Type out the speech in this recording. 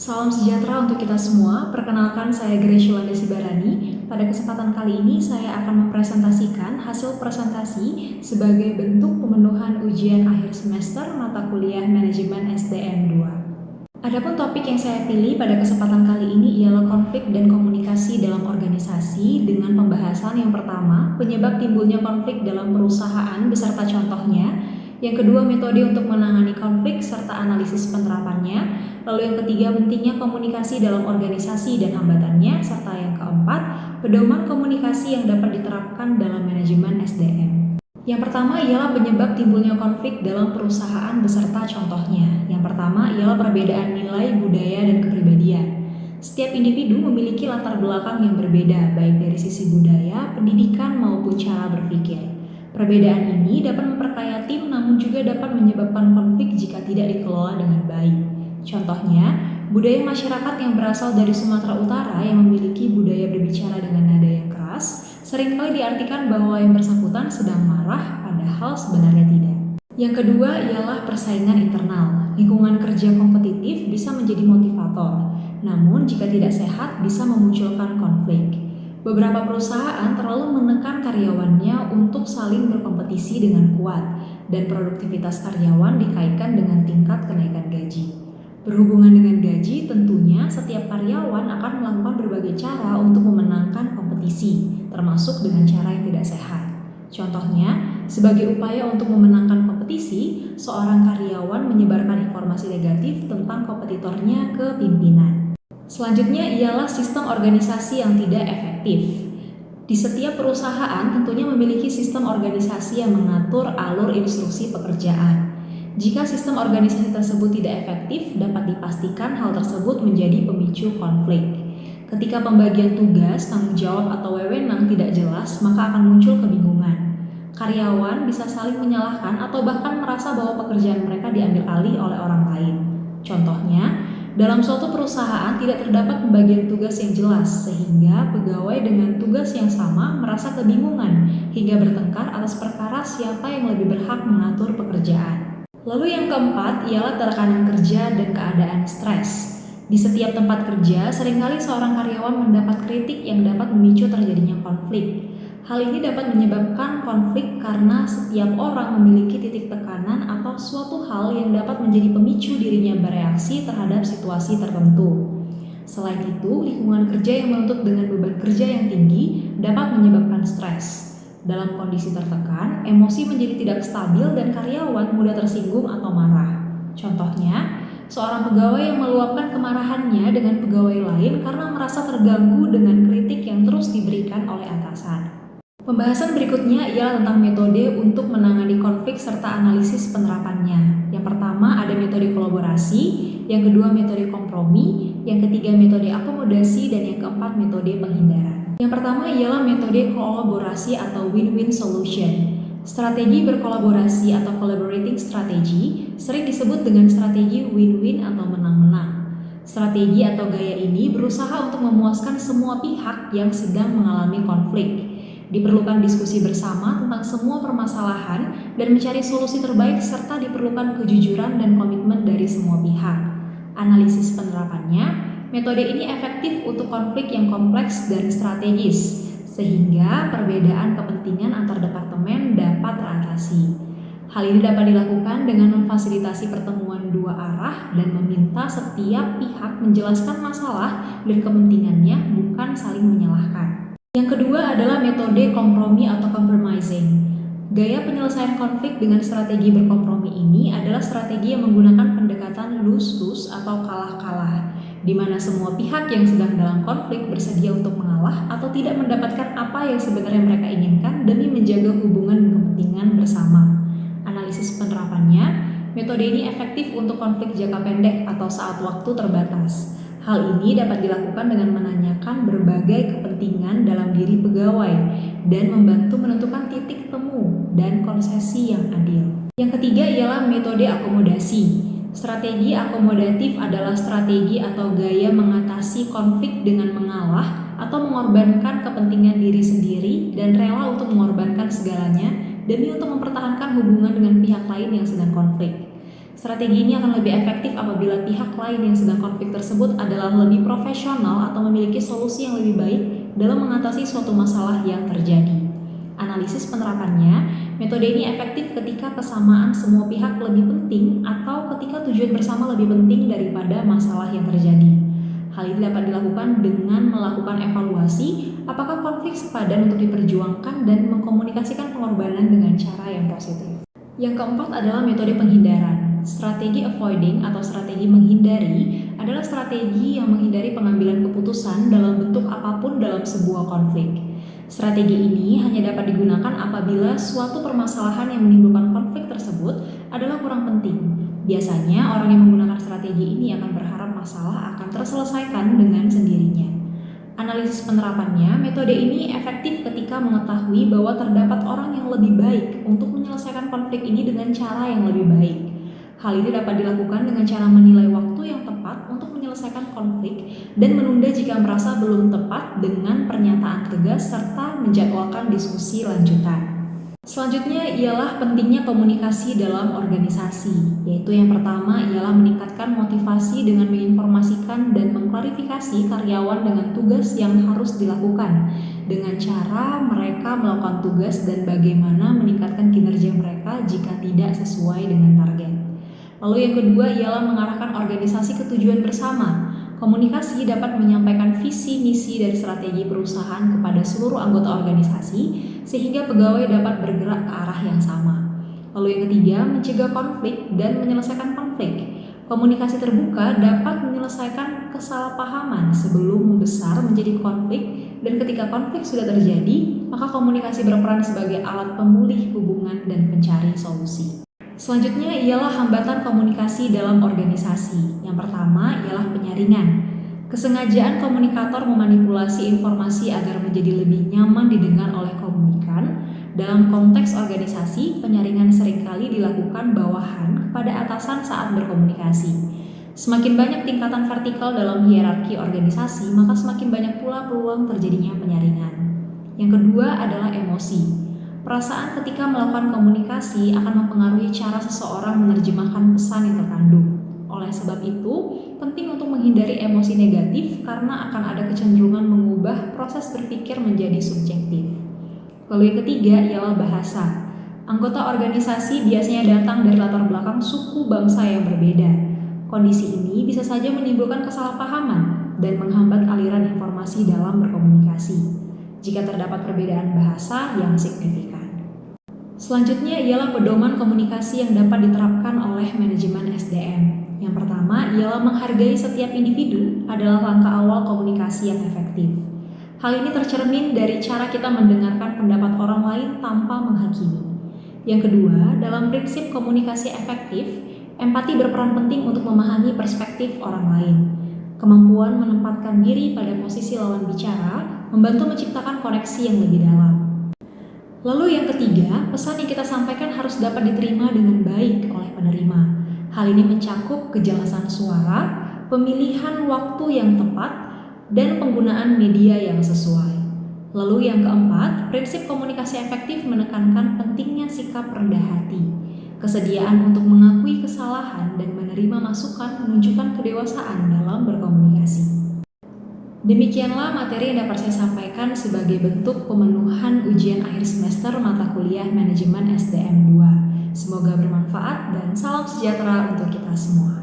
Salam sejahtera untuk kita semua. Perkenalkan, saya Grace Yolanda Sibarani. Pada kesempatan kali ini saya akan mempresentasikan hasil presentasi sebagai bentuk pemenuhan ujian akhir semester mata kuliah Manajemen SDM 2. Adapun topik yang saya pilih pada kesempatan kali ini ialah konflik dan komunikasi dalam organisasi dengan pembahasan yang pertama, penyebab timbulnya konflik dalam perusahaan beserta contohnya. Yang kedua, metode untuk menangani konflik serta analisis penerapannya. Lalu yang ketiga, pentingnya komunikasi dalam organisasi dan hambatannya. Serta yang keempat, pedoman komunikasi yang dapat diterapkan dalam manajemen SDM. Yang pertama ialah penyebab timbulnya konflik dalam perusahaan beserta contohnya. Yang pertama ialah perbedaan nilai, budaya, dan kepribadian. Setiap individu memiliki latar belakang yang berbeda, baik dari sisi budaya, pendidikan, maupun cara berpikir. Perbedaan ini dapat memperkaya tim, namun juga dapat menyebabkan konflik jika tidak dikelola dengan baik. Contohnya, budaya masyarakat yang berasal dari Sumatera Utara yang memiliki budaya berbicara dengan nada yang keras, seringkali diartikan bahwa yang bersangkutan sedang marah, padahal sebenarnya tidak. Yang kedua ialah persaingan internal. Lingkungan kerja kompetitif bisa menjadi motivator, namun jika tidak sehat bisa memunculkan konflik. Beberapa perusahaan terlalu menekan karyawannya untuk saling berkompetisi dengan kuat, dan produktivitas karyawan dikaitkan dengan tingkat kenaikan gaji. Berhubungan dengan gaji, tentunya setiap karyawan akan melakukan berbagai cara untuk memenangkan kompetisi, termasuk dengan cara yang tidak sehat. Contohnya, sebagai upaya untuk memenangkan kompetisi, seorang karyawan menyebarkan informasi negatif tentang kompetitornya ke pimpinan. Selanjutnya ialah sistem organisasi yang tidak efektif. Di setiap perusahaan tentunya memiliki sistem organisasi yang mengatur alur instruksi pekerjaan. Jika sistem organisasi tersebut tidak efektif, dapat dipastikan hal tersebut menjadi pemicu konflik. Ketika pembagian tugas, tanggung jawab, atau wewenang tidak jelas, maka akan muncul kebingungan. Karyawan bisa saling menyalahkan atau bahkan merasa bahwa pekerjaan mereka diambil alih oleh orang lain. Contohnya, dalam suatu perusahaan tidak terdapat pembagian tugas yang jelas, sehingga pegawai dengan tugas yang sama merasa kebingungan hingga bertengkar atas perkara siapa yang lebih berhak mengatur pekerjaan. Lalu yang keempat ialah tekanan kerja dan keadaan stres. Di setiap tempat kerja, seringkali seorang karyawan mendapat kritik yang dapat memicu terjadinya konflik. Hal ini dapat menyebabkan konflik karena setiap orang memiliki titik tekanan atau suatu hal yang dapat menjadi pemicu dirinya bereaksi terhadap situasi tertentu. Selain itu, lingkungan kerja yang menuntut dengan beban kerja yang tinggi dapat menyebabkan stres. Dalam kondisi tertekan, emosi menjadi tidak stabil dan karyawan mudah tersinggung atau marah. Contohnya, seorang pegawai yang meluapkan kemarahannya dengan pegawai lain karena merasa terganggu dengan kritik yang terus diberikan oleh atasan. Pembahasan berikutnya ialah tentang metode untuk menangani konflik serta analisis penerapannya. Yang pertama ada metode kolaborasi, yang kedua metode kompromi, yang ketiga metode akomodasi, dan yang keempat metode penghindaran. Yang pertama ialah metode kolaborasi atau win-win solution. Strategi berkolaborasi atau collaborating strategy sering disebut dengan strategi win-win atau menang-menang. Strategi atau gaya ini berusaha untuk memuaskan semua pihak yang sedang mengalami konflik. Diperlukan diskusi bersama tentang semua permasalahan dan mencari solusi terbaik serta diperlukan kejujuran dan komitmen dari semua pihak. Analisis penerapannya, metode ini efektif untuk konflik yang kompleks dan strategis, sehingga perbedaan kepentingan antar departemen dapat teratasi. Hal ini dapat dilakukan dengan memfasilitasi pertemuan dua arah dan meminta setiap pihak menjelaskan masalah dan kepentingannya, bukan saling menyalahkan. Yang kedua adalah metode kompromi atau compromising. Gaya penyelesaian konflik dengan strategi berkompromi ini adalah strategi yang menggunakan pendekatan lose-lose atau kalah-kalah, di mana semua pihak yang sedang dalam konflik bersedia untuk mengalah atau tidak mendapatkan apa yang sebenarnya mereka inginkan demi menjaga hubungan dan kepentingan bersama. Analisis penerapannya, metode ini efektif untuk konflik jangka pendek atau saat waktu terbatas. Hal ini dapat dilakukan dengan menanyakan berbagai kepentingan dalam diri pegawai dan membantu menentukan titik temu dan konsesi yang adil. Yang ketiga ialah metode akomodasi. Strategi akomodatif adalah strategi atau gaya mengatasi konflik dengan mengalah atau mengorbankan kepentingan diri sendiri dan rela untuk mengorbankan segalanya demi untuk mempertahankan hubungan dengan pihak lain yang sedang konflik. Strategi ini akan lebih efektif apabila pihak lain yang sedang konflik tersebut adalah lebih profesional atau memiliki solusi yang lebih baik dalam mengatasi suatu masalah yang terjadi. Analisis penerapannya, metode ini efektif ketika kesamaan semua pihak lebih penting atau ketika tujuan bersama lebih penting daripada masalah yang terjadi. Hal ini dapat dilakukan dengan melakukan evaluasi apakah konflik sepadan untuk diperjuangkan dan mengkomunikasikan pengorbanan dengan cara yang positif. Yang keempat adalah metode penghindaran. Strategi avoiding atau strategi menghindari adalah strategi yang menghindari pengambilan keputusan dalam bentuk apapun dalam sebuah konflik. Strategi ini hanya dapat digunakan apabila suatu permasalahan yang menimbulkan konflik tersebut adalah kurang penting. Biasanya orang yang menggunakan strategi ini akan berharap masalah akan terselesaikan dengan sendirinya. Analisis penerapannya, metode ini efektif ketika mengetahui bahwa terdapat orang yang lebih baik untuk menyelesaikan konflik ini dengan cara yang lebih baik. Hal ini dapat dilakukan dengan cara menilai waktu yang tepat untuk menyelesaikan konflik dan menunda jika merasa belum tepat dengan pernyataan tegas serta menjadwalkan diskusi lanjutan. Selanjutnya ialah pentingnya komunikasi dalam organisasi, yaitu yang pertama ialah meningkatkan motivasi dengan menginformasikan dan mengklarifikasi karyawan dengan tugas yang harus dilakukan, dengan cara mereka melakukan tugas dan bagaimana meningkatkan kinerja mereka jika tidak sesuai dengan target. Lalu yang kedua ialah mengarahkan organisasi ke tujuan bersama. Komunikasi dapat menyampaikan visi, misi, dan strategi perusahaan kepada seluruh anggota organisasi sehingga pegawai dapat bergerak ke arah yang sama. Lalu yang ketiga, mencegah konflik dan menyelesaikan konflik. Komunikasi terbuka dapat menyelesaikan kesalahpahaman sebelum membesar menjadi konflik, dan ketika konflik sudah terjadi, maka komunikasi berperan sebagai alat pemulih hubungan dan pencari solusi. Selanjutnya ialah hambatan komunikasi dalam organisasi. Yang pertama ialah penyaringan. Kesengajaan komunikator memanipulasi informasi agar menjadi lebih nyaman didengar oleh komunikan. Dalam konteks organisasi, penyaringan seringkali dilakukan bawahan kepada atasan saat berkomunikasi. Semakin banyak tingkatan vertikal dalam hierarki organisasi, maka semakin banyak pula peluang terjadinya penyaringan. Yang kedua adalah emosi. Perasaan ketika melakukan komunikasi akan mempengaruhi cara seseorang menerjemahkan pesan yang terkandung. Oleh sebab itu, penting untuk menghindari emosi negatif karena akan ada kecenderungan mengubah proses berpikir menjadi subjektif. Lalu yang ketiga ialah bahasa. Anggota organisasi biasanya datang dari latar belakang suku bangsa yang berbeda. Kondisi ini bisa saja menimbulkan kesalahpahaman dan menghambat aliran informasi dalam berkomunikasi jika terdapat perbedaan bahasa yang signifikan. Selanjutnya ialah pedoman komunikasi yang dapat diterapkan oleh manajemen SDM. Yang pertama ialah menghargai setiap individu adalah langkah awal komunikasi yang efektif. Hal ini tercermin dari cara kita mendengarkan pendapat orang lain tanpa menghakimi. Yang kedua, dalam prinsip komunikasi efektif, empati berperan penting untuk memahami perspektif orang lain. Kemampuan menempatkan diri pada posisi lawan bicara membantu menciptakan koneksi yang lebih dalam. Lalu yang ketiga, pesan yang kita sampaikan harus dapat diterima dengan baik oleh penerima. Hal ini mencakup kejelasan suara, pemilihan waktu yang tepat, dan penggunaan media yang sesuai. Lalu yang keempat, prinsip komunikasi efektif menekankan pentingnya sikap rendah hati. Kesediaan untuk mengakui kesalahan dan menerima masukan menunjukkan kedewasaan dalam berkomunikasi. Demikianlah materi yang dapat saya sampaikan sebagai bentuk pemenuhan ujian akhir semester mata kuliah Manajemen SDM 2. Semoga bermanfaat dan salam sejahtera untuk kita semua.